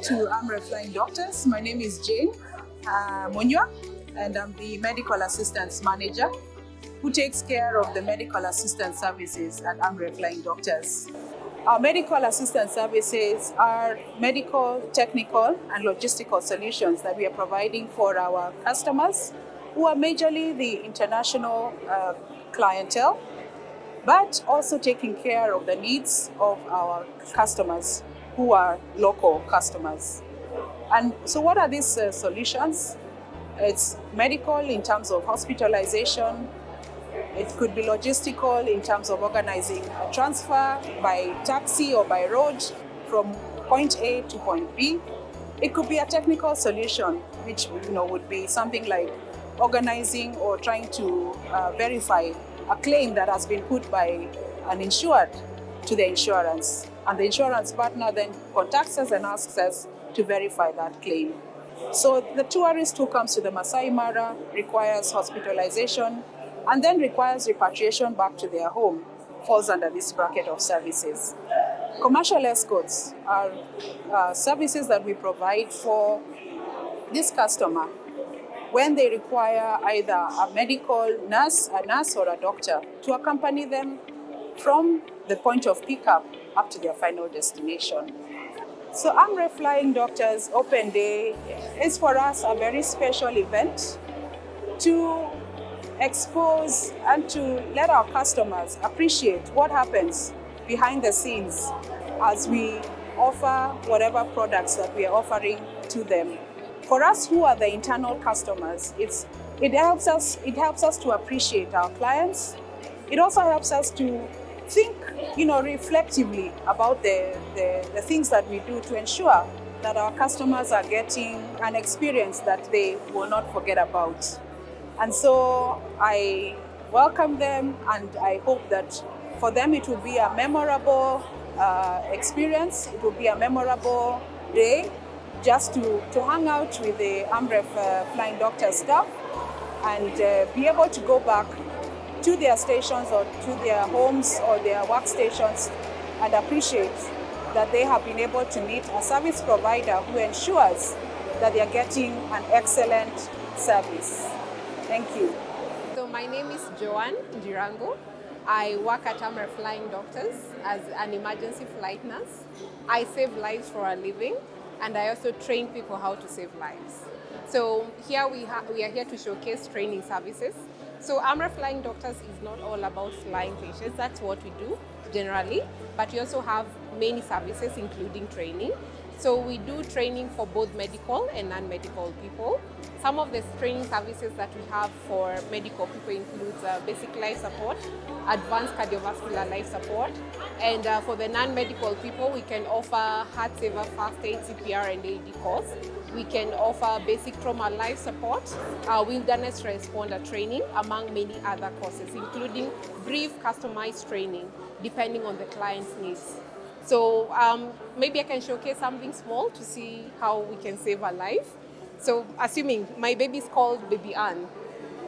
to Amref Flying Doctors. My name is Jane Munywa, and I'm the Medical Assistance Manager who takes care of the medical assistance services at Amref Flying Doctors. Our medical assistance services are medical, technical, and logistical solutions that we are providing for our customers who are majorly the international clientele, but also taking care of the needs of our customers who are local customers. And so what are these solutions? It's medical in terms of hospitalization. It could be logistical in terms of organizing a transfer by taxi or by road from point A to point B. It could be a technical solution, which would be something like organizing or trying to verify a claim that has been put by an insured to the insurance. And the insurance partner then contacts us and asks us to verify that claim. So the tourist who comes to the Masai Mara requires hospitalization and then requires repatriation back to their home, falls under this bracket of services. Commercial escorts are services that we provide for this customer when they require either a medical nurse, a nurse or a doctor to accompany them from the point of pickup up to their final destination. So Amref Flying Doctors Open Day is for us a very special event to expose and to let our customers appreciate what happens behind the scenes as we offer whatever products that we are offering to them. For us who are the internal customers, it helps us to appreciate our clients. It also helps us to think, reflectively about the things that we do to ensure that our customers are getting an experience that they will not forget about. And so I welcome them, and I hope that for them it will be a memorable experience. It will be a memorable day just to hang out with the Amref Flying Doctor staff and be able to go back to their stations or to their homes or their workstations and appreciate that they have been able to meet a service provider who ensures that they are getting an excellent service. Thank you. So my name is Joanne Jirango. I work at Amref Flying Doctors as an emergency flight nurse. I save lives for a living, and I also train people how to save lives. So here we are here to showcase training services. So Amref Flying Doctors is not all about flying patients. That's what we do generally, but we also have many services including training. So we do training for both medical and non-medical people. Some of the training services that we have for medical people includes basic life support, advanced cardiovascular life support, and for the non-medical people, we can offer heart saver, first aid, CPR, and AED course. We can offer basic trauma life support, wilderness responder training, among many other courses, including brief customized training, depending on the client's needs. So maybe I can showcase something small to see how we can save a life. So assuming my baby is called Baby Ann,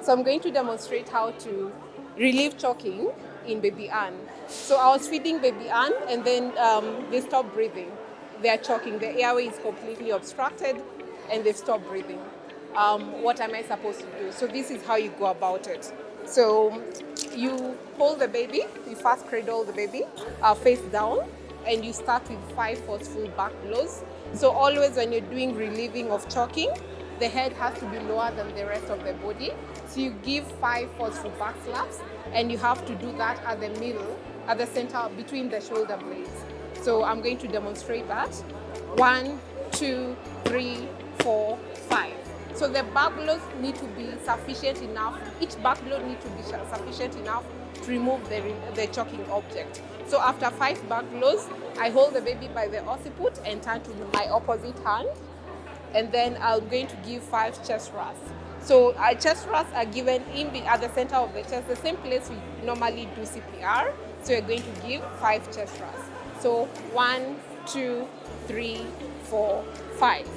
so I'm going to demonstrate how to relieve choking in Baby Ann. So I was feeding Baby Ann, and then they stopped breathing. They are choking. The airway is completely obstructed, and they've stopped breathing. What am I supposed to do? So this is how you go about it. So you hold the baby. You first cradle the baby face down, and you start with 5 forceful back blows. So always when you're doing relieving of choking, the head has to be lower than the rest of the body. So you give 5 forceful back slaps, and you have to do that at the middle, at the center, between the shoulder blades. So I'm going to demonstrate that. 1, 2, 3, 4, 5. So the back blows need to be sufficient enough. Each back blow needs to be sufficient enough to remove the choking object. So after 5 back blows, I hold the baby by the occiput and turn to my opposite hand. And then I'm going to give 5 chest thrusts. So chest thrusts are given at the center of the chest, the same place we normally do CPR. So you're going to give 5 chest thrusts. So 1, 2, 3, 4, 5.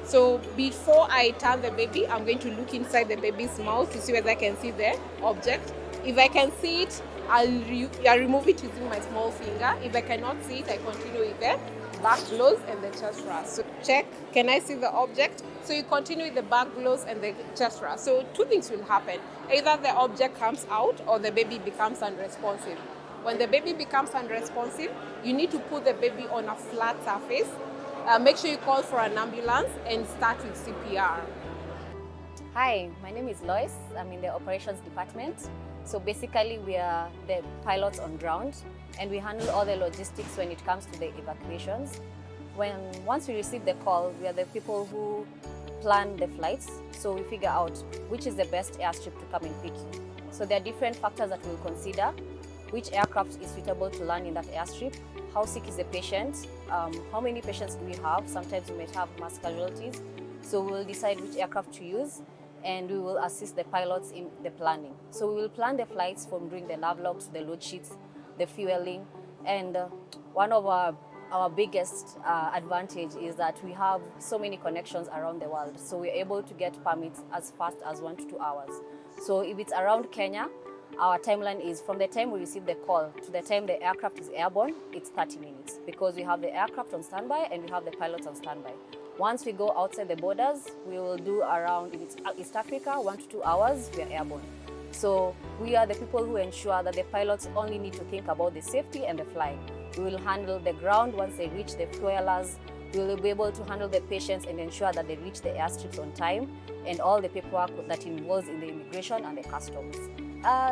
So before I turn the baby, I'm going to look inside the baby's mouth to see whether I can see the object. If I can see it, I'll remove it using my small finger. If I cannot see it, I continue with the back blows and the chest thrust. So check, can I see the object? So you continue with the back blows and the chest thrust. So two things will happen. Either the object comes out or the baby becomes unresponsive. When the baby becomes unresponsive, you need to put the baby on a flat surface. Make sure you call for an ambulance and start with CPR. Hi, my name is Lois. I'm in the operations department. So basically we are the pilots on ground and we handle all the logistics when it comes to the evacuations. Once we receive the call, we are the people who plan the flights. So we figure out which is the best airstrip to come and pick you. So there are different factors that we'll consider. Which aircraft is suitable to land in that airstrip? How sick is the patient? How many patients do we have? Sometimes we might have mass casualties. So we will decide which aircraft to use and we will assist the pilots in the planning. So we will plan the flights from doing the nav logs, the load sheets, the fueling, and one of our biggest advantage is that we have so many connections around the world. So we're able to get permits as fast as 1 to 2 hours. So if it's around Kenya, our timeline is from the time we receive the call to the time the aircraft is airborne, it's 30 minutes because we have the aircraft on standby and we have the pilots on standby. Once we go outside the borders, we will do around, if it's East Africa, 1 to 2 hours, we are airborne. So we are the people who ensure that the pilots only need to think about the safety and the flying. We will handle the ground once they reach the fuelers. We will be able to handle the patients and ensure that they reach the airstrips on time and all the paperwork that involves in the immigration and the customs.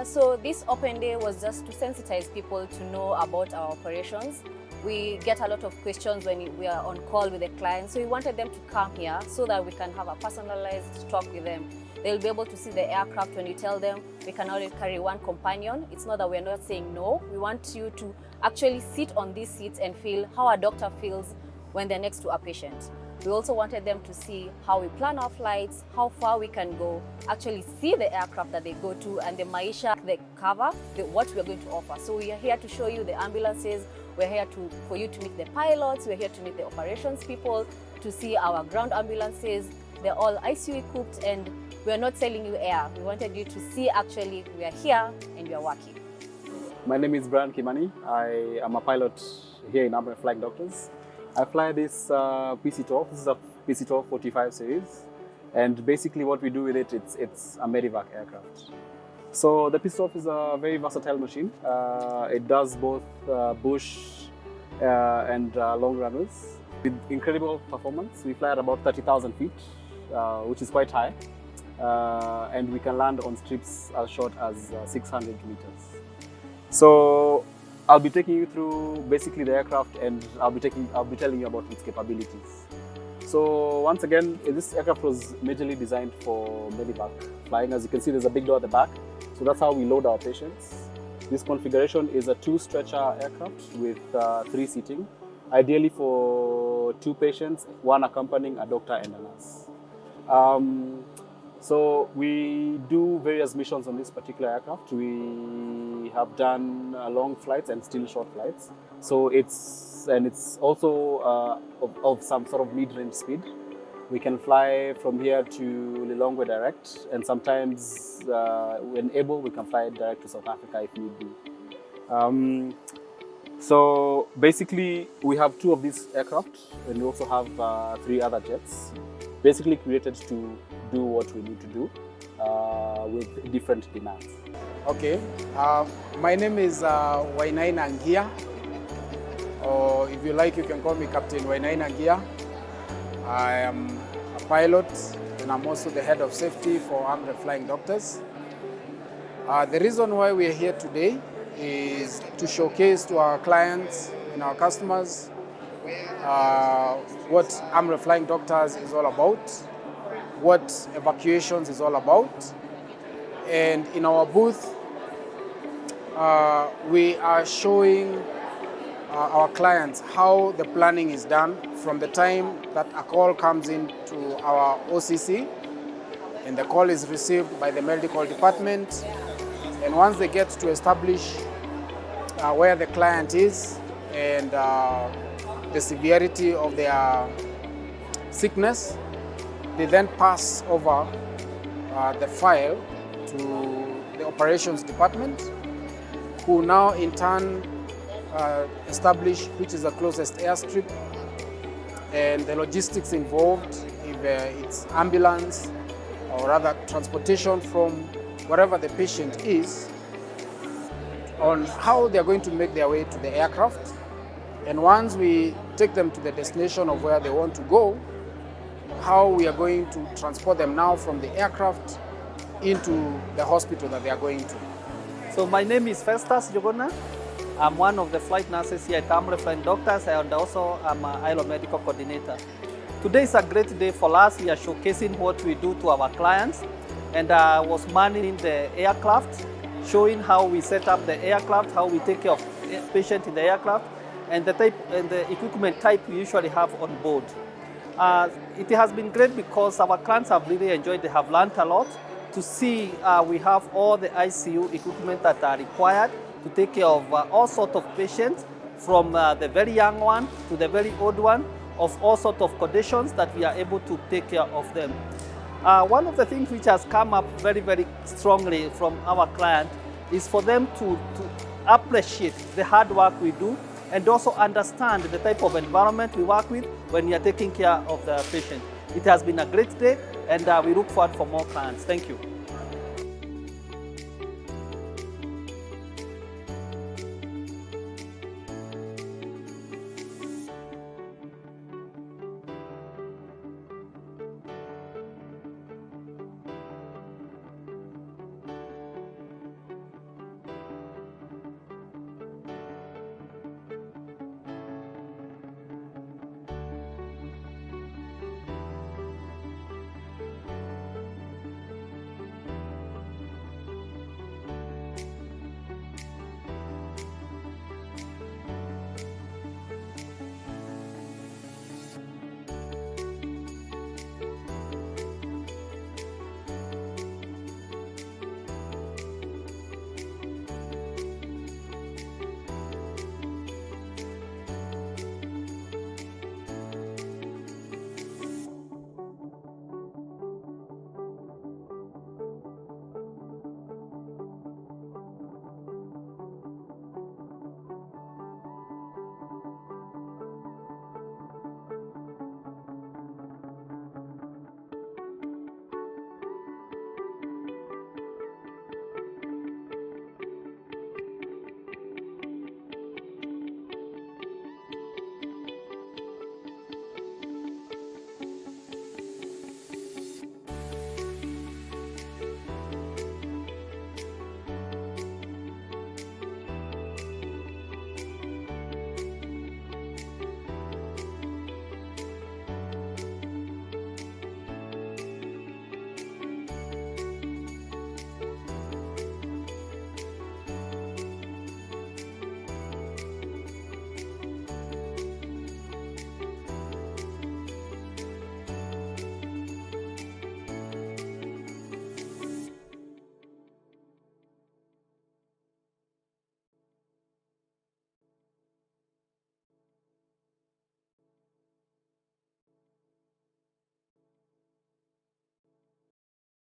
So this open day was just to sensitize people to know about our operations. We get a lot of questions when we are on call with the clients, so we wanted them to come here so that we can have a personalized talk with them. They'll be able to see the aircraft when you tell them we can only carry one companion. It's not that we're not saying no. We want you to actually sit on these seats and feel how a doctor feels when they're next to a patient. We also wanted them to see how we plan our flights, how far we can go, actually see the aircraft that they go to and the maisha, the cover, what we're going to offer. So we are here to show you the ambulances, we're here for you to meet the pilots, we're here to meet the operations people, to see our ground ambulances. They're all ICU equipped and we're not selling you air. We wanted you to see actually we are here and we are working. My name is Brian Kimani. I am a pilot here in Amref Flying Doctors. I fly this PC-12. This is a PC-12 45 series. And basically what we do with it, it's a Medivac aircraft. So the PC-12 is a very versatile machine. It does both bush and long runners. With incredible performance, we fly at about 30,000 feet, which is quite high. And we can land on strips as short as 600 meters. So I'll be taking you through basically the aircraft and I'll be telling you about its capabilities. So once again, this aircraft was majorly designed for Medivac flying. As you can see, there's a big door at the back. So that's how we load our patients. This configuration is a 2-stretcher aircraft with 3 seating, ideally for 2 patients, 1 accompanying a doctor and a nurse. So we do various missions on this particular aircraft. We have done long flights and still short flights. So it's also of some sort of mid-range speed. We can fly from here to Lilongwe direct, and sometimes when able, we can fly direct to South Africa if need be. So basically, we have 2 of these aircraft, and we also have 3 other jets, basically created to do what we need to do with different demands. Okay, my name is Wainaina Ngia, or if you like, you can call me Captain Wainaina Ngia. I am a pilot and I'm also the head of safety for Amref Flying Doctors. The reason why we are here today is to showcase to our clients and our customers what Amref Flying Doctors is all about, what evacuations is all about. And in our booth, we are showing our clients how the planning is done from the time that a call comes in to our OCC and the call is received by the medical department. And once they get to establish where the client is and the severity of their sickness, they then pass over the file to the operations department, who now in turn establish which is the closest airstrip and the logistics involved, if it's ambulance or rather transportation from wherever the patient is, on how they're going to make their way to the aircraft. And once we take them to the destination of where they want to go, how we are going to transport them now from the aircraft into the hospital that they are going to. So my name is Festus Jogona. I'm one of the flight nurses here at Amref Flying Doctors, and also I'm an ILO medical coordinator. Today is a great day for us. We are showcasing what we do to our clients, and I was manning the aircraft, showing how we set up the aircraft, how we take care of patients in the aircraft, and the type and the equipment type we usually have on board. It has been great because our clients have really enjoyed. They have learned a lot to see we have all the ICU equipment that are required to take care of all sorts of patients, from the very young one to the very old one, of all sorts of conditions that we are able to take care of them. One of the things which has come up very, very strongly from our client is for them to appreciate the hard work we do and also understand the type of environment we work with when we are taking care of the patient. It has been a great day, and we look forward for more clients. Thank you.